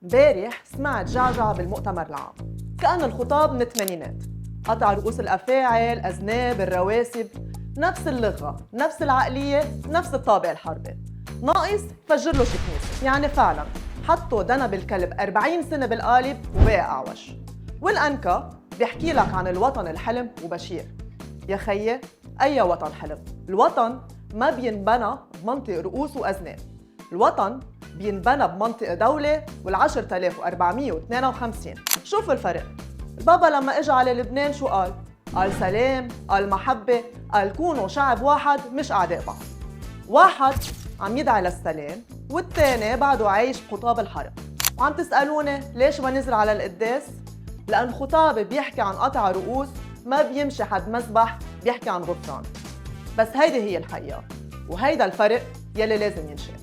امبارح سمعت جعجعة بالمؤتمر العام، كأن الخطاب من الثمانينات. قطع رؤوس الأفاعي، الأذناب، الرواسب، نفس اللغة، نفس العقلية، نفس الطابع الحربي. ناقص فجر له شي كنيسة. يعني فعلا حطوا دنب الكلب 40 سنة بالقالب وبقى أعوج. والأنكا بيحكي لك عن الوطن الحلم وبشير. يا خيي، أي وطن حلم؟ الوطن ما بينبنى بمنطق رؤوس وأذناب. الوطن بينبنى بمنطق دولة وال10452. شوف الفرق. البابا لما اجى على لبنان شو قال؟ قال سلام، قال محبة، قال كونوا شعب واحد مش أعداء بعض. واحد عم يدعي للسلام والتاني بعده عايش بخطاب الحرب. وعم تسألوني ليش ما نزل على القداس؟ لأن خطاب بيحكي عن قطع رؤوس ما بيمشي حد مسبح بيحكي عن غفران. بس هيدي هي الحقيقة، وهيدا الفرق يلي لازم ينشاف.